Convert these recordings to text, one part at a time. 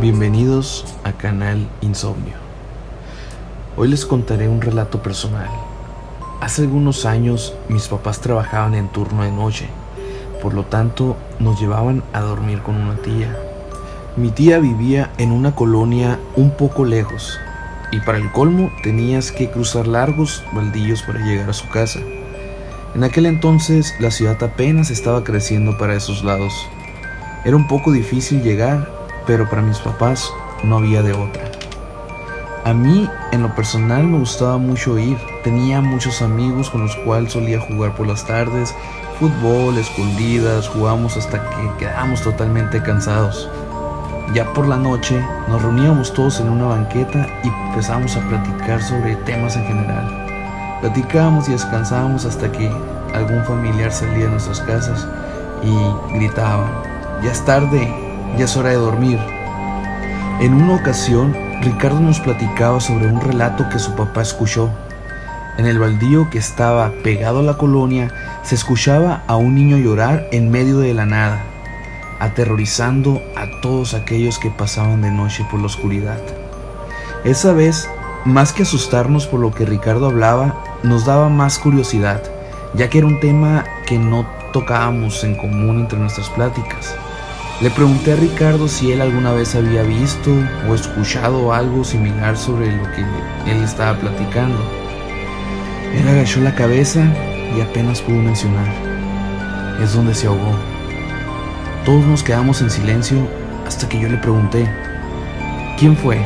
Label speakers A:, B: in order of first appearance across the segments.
A: Bienvenidos a Canal Insomnio. Hoy les contaré un relato personal. Hace algunos años mis papás trabajaban en turno de noche, por lo tanto nos llevaban a dormir con una tía. Mi tía vivía en una colonia un poco lejos y para el colmo tenías que cruzar largos baldíos para llegar a su casa. En aquel entonces la ciudad apenas estaba creciendo para esos lados. Era un poco difícil llegar, pero para mis papás no había de otra. A mí, en lo personal, me gustaba mucho ir. Tenía muchos amigos con los cuales solía jugar por las tardes, fútbol, escondidas, jugábamos hasta que quedábamos totalmente cansados. Ya por la noche nos reuníamos todos en una banqueta y empezábamos a platicar sobre temas en general. Platicábamos y descansábamos hasta que algún familiar salía de nuestras casas y gritaba: "Ya es tarde, ya es hora de dormir". En una ocasión, Ricardo nos platicaba sobre un relato que su papá escuchó. En el baldío que estaba pegado a la colonia, se escuchaba a un niño llorar en medio de la nada, aterrorizando a todos aquellos que pasaban de noche por la oscuridad. Esa vez, más que asustarnos por lo que Ricardo hablaba, nos daba más curiosidad, ya que era un tema que no tocábamos en común entre nuestras pláticas. Le pregunté a Ricardo si él alguna vez había visto o escuchado algo similar sobre lo que él estaba platicando. Él agachó la cabeza y apenas pudo mencionar: "Es donde se ahogó". Todos nos quedamos en silencio hasta que yo le pregunté: "¿Quién fue?".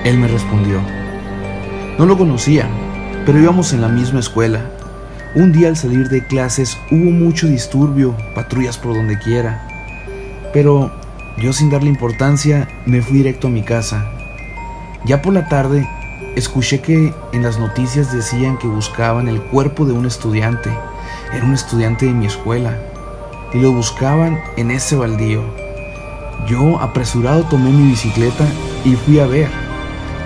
A: Él me respondió: "No lo conocía, pero íbamos en la misma escuela. Un día al salir de clases hubo mucho disturbio, patrullas por donde quiera. Pero yo, sin darle importancia, me fui directo a mi casa. Ya por la tarde escuché que en las noticias decían que buscaban el cuerpo de un estudiante. Era un estudiante de mi escuela y lo buscaban en ese baldío. Yo, apresurado, tomé mi bicicleta y fui a ver.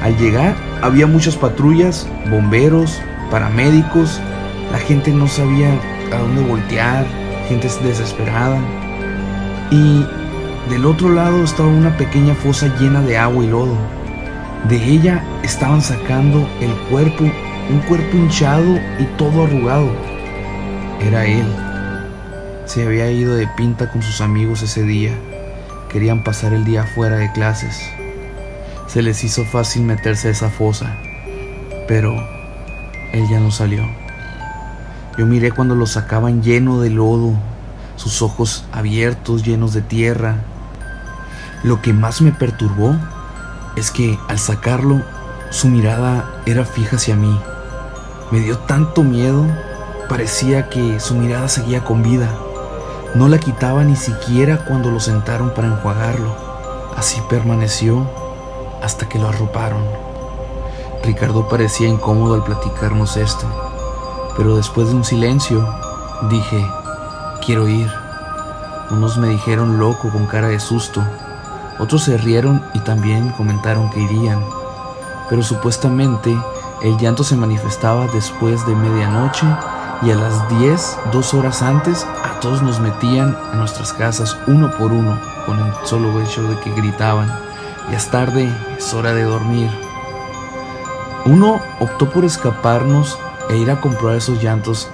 A: Al llegar había muchas patrullas, bomberos, paramédicos. La gente no sabía a dónde voltear, gente desesperada. Y del otro lado estaba una pequeña fosa llena de agua y lodo. De ella estaban sacando el cuerpo, un cuerpo hinchado y todo arrugado. Era él. Se había ido de pinta con sus amigos ese día. Querían pasar el día fuera de clases. Se les hizo fácil meterse a esa fosa, pero él ya no salió. Yo miré cuando lo sacaban lleno de lodo, sus ojos abiertos, llenos de tierra. Lo que más me perturbó es que al sacarlo, su mirada era fija hacia mí. Me dio tanto miedo, parecía que su mirada seguía con vida. No la quitaba ni siquiera cuando lo sentaron para enjuagarlo. Así permaneció hasta que lo arroparon. Ricardo parecía incómodo al platicarnos esto, pero después de un silencio, dije: "Quiero ir". Unos me dijeron loco con cara de susto, otros se rieron y también comentaron que irían, pero supuestamente el llanto se manifestaba después de medianoche y a las 10, 2 horas antes, a todos nos metían a nuestras casas uno por uno con el solo hecho de que gritaban: "Ya es tarde, es hora de dormir". Uno optó por escaparnos e ir a comprobar esos llantos,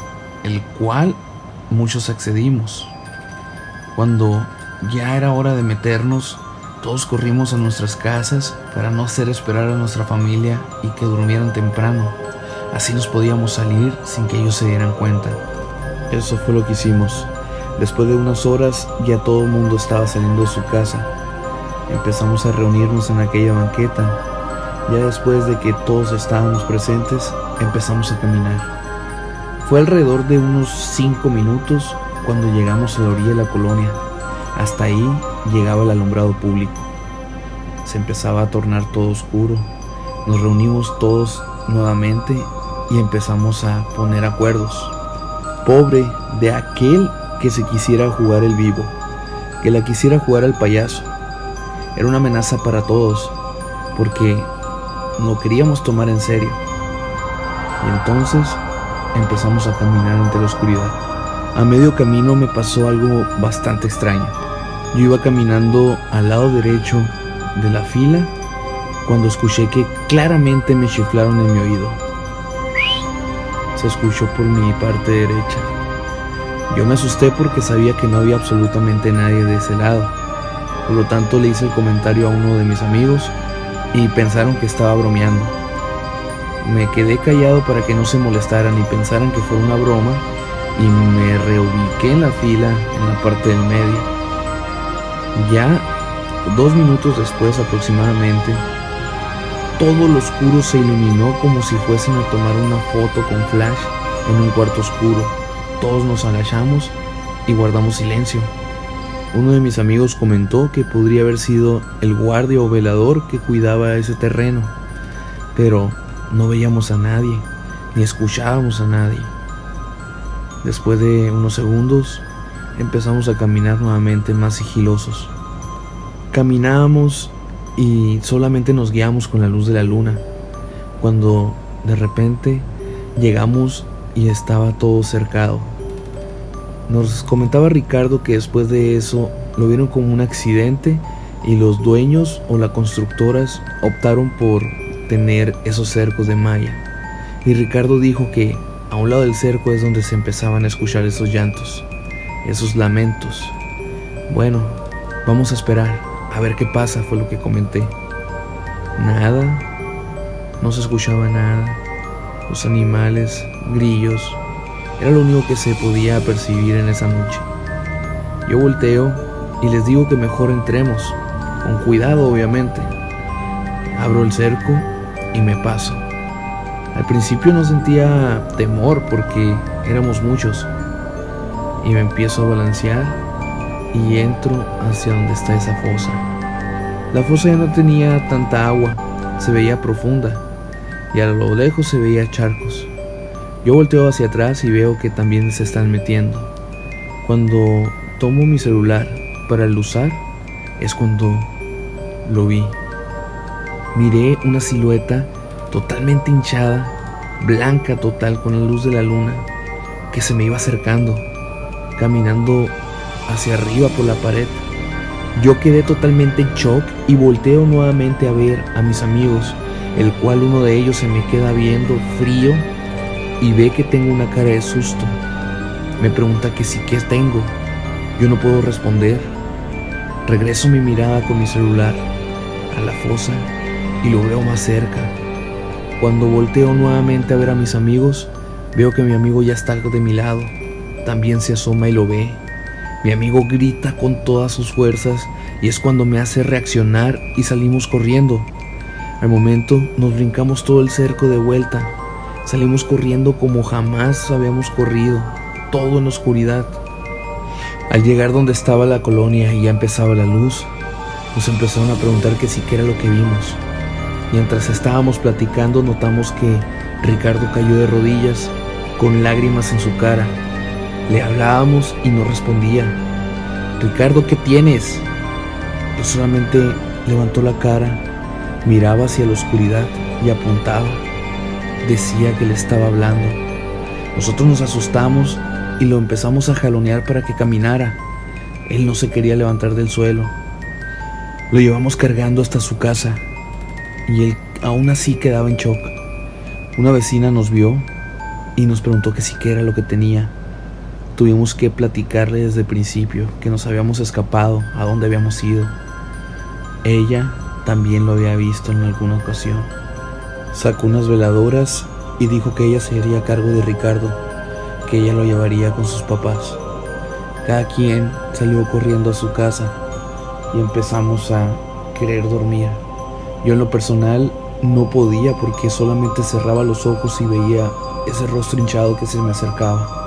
A: el cual muchos accedimos. Cuando ya era hora de meternos, todos corrimos a nuestras casas para no hacer esperar a nuestra familia y que durmieran temprano. Así nos podíamos salir sin que ellos se dieran cuenta. Eso fue lo que hicimos. Después de unas horas ya todo el mundo estaba saliendo de su casa. Empezamos a reunirnos en aquella banqueta. Ya después de que todos estábamos presentes, empezamos a caminar. Fue alrededor de unos 5 minutos cuando llegamos a la orilla de la colonia. Hasta ahí llegaba el alumbrado público. Se empezaba a tornar todo oscuro. Nos reunimos todos nuevamente y empezamos a poner acuerdos. Pobre de aquel que se quisiera jugar el vivo, que la quisiera jugar al payaso. Era una amenaza para todos, porque no queríamos tomar en serio. Y entonces empezamos a caminar entre la oscuridad. A medio camino me pasó algo bastante extraño. Yo iba caminando al lado derecho de la fila cuando escuché que claramente me chiflaron en mi oído. Se escuchó por mi parte derecha. Yo me asusté porque sabía que no había absolutamente nadie de ese lado. Por lo tanto le hice el comentario a uno de mis amigos y pensaron que estaba bromeando. Me quedé callado para que no se molestaran y pensaran que fuera una broma y me reubiqué en la fila en la parte del medio. Ya 2 minutos después aproximadamente, todo lo oscuro se iluminó como si fuesen a tomar una foto con flash en un cuarto oscuro. Todos nos agachamos y guardamos silencio. Uno de mis amigos comentó que podría haber sido el guardia o velador que cuidaba ese terreno, pero no veíamos a nadie, ni escuchábamos a nadie. Después de unos segundos, empezamos a caminar nuevamente más sigilosos. Caminábamos y solamente nos guiamos con la luz de la luna, cuando de repente llegamos y estaba todo cercado. Nos comentaba Ricardo que después de eso lo vieron como un accidente y los dueños o las constructoras optaron por tener esos cercos de malla. Y Ricardo dijo que a un lado del cerco es donde se empezaban a escuchar esos llantos, esos lamentos. Bueno, vamos a esperar, a ver qué pasa, fue lo que comenté. Nada, no se escuchaba nada. Los animales, grillos, era lo único que se podía percibir en esa noche. Yo volteo y les digo que mejor entremos, con cuidado obviamente. Abro el cerco y me paso. Al principio no sentía temor porque éramos muchos, y me empiezo a balancear y entro hacia donde está esa fosa. La fosa ya no tenía tanta agua, se veía profunda y a lo lejos se veía charcos. Yo volteo hacia atrás y veo que también se están metiendo. Cuando tomo mi celular para luzar es cuando lo vi. Miré una silueta totalmente hinchada, blanca total con la luz de la luna, que se me iba acercando, caminando hacia arriba por la pared. Yo quedé totalmente en shock y volteo nuevamente a ver a mis amigos, el cual uno de ellos se me queda viendo frío y ve que tengo una cara de susto. Me pregunta que si qué tengo. Yo no puedo responder. Regreso mi mirada con mi celular a la fosa y lo veo más cerca. Cuando volteo nuevamente a ver a mis amigos, veo que mi amigo ya está de mi lado. También se asoma y lo ve. Mi amigo grita con todas sus fuerzas y es cuando me hace reaccionar y salimos corriendo. Al momento nos brincamos todo el cerco de vuelta. Salimos corriendo como jamás habíamos corrido, todo en la oscuridad. Al llegar donde estaba la colonia y ya empezaba la luz, nos empezaron a preguntar que si qué era lo que vimos. Mientras estábamos platicando, notamos que Ricardo cayó de rodillas, con lágrimas en su cara. Le hablábamos y no respondía. Ricardo, ¿qué tienes? Él solamente levantó la cara, miraba hacia la oscuridad y apuntaba. Decía que le estaba hablando. Nosotros nos asustamos y lo empezamos a jalonear para que caminara. Él no se quería levantar del suelo. Lo llevamos cargando hasta su casa y él aún así quedaba en shock. Una vecina nos vio y nos preguntó que sí qué era lo que tenía. Tuvimos que platicarle desde el principio que nos habíamos escapado, a dónde habíamos ido. Ella también lo había visto en alguna ocasión. Sacó unas veladoras y dijo que ella se haría cargo de Ricardo, que ella lo llevaría con sus papás. Cada quien salió corriendo a su casa y empezamos a querer dormir. Yo en lo personal no podía porque solamente cerraba los ojos y veía ese rostro hinchado que se me acercaba.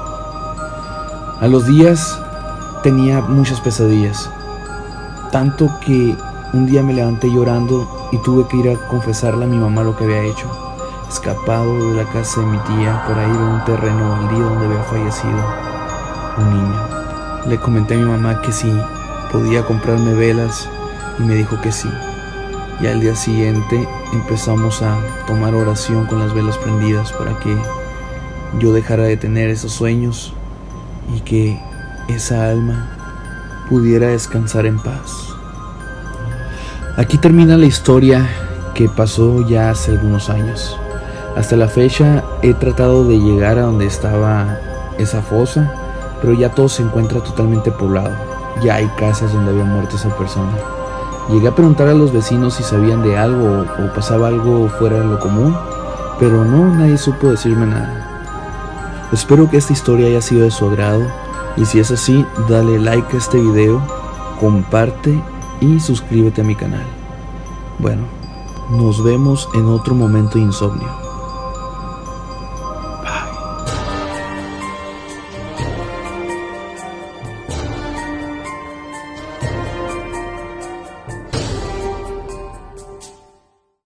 A: A los días tenía muchas pesadillas, tanto que un día me levanté llorando y tuve que ir a confesarle a mi mamá lo que había hecho, escapado de la casa de mi tía para ir a un terreno baldío donde había fallecido un niño. Le comenté a mi mamá que si podía comprarme velas y me dijo que sí. Y al día siguiente empezamos a tomar oración con las velas prendidas para que yo dejara de tener esos sueños y que esa alma pudiera descansar en paz. Aquí termina la historia que pasó ya hace algunos años. Hasta la fecha he tratado de llegar a donde estaba esa fosa, pero ya todo se encuentra totalmente poblado. Ya hay casas donde había muerto esa persona. Llegué a preguntar a los vecinos si sabían de algo o pasaba algo fuera de lo común, pero no, nadie supo decirme nada. Espero que esta historia haya sido de su agrado, y si es así, dale like a este video, comparte y suscríbete a mi canal. Bueno, nos vemos en otro momento de insomnio.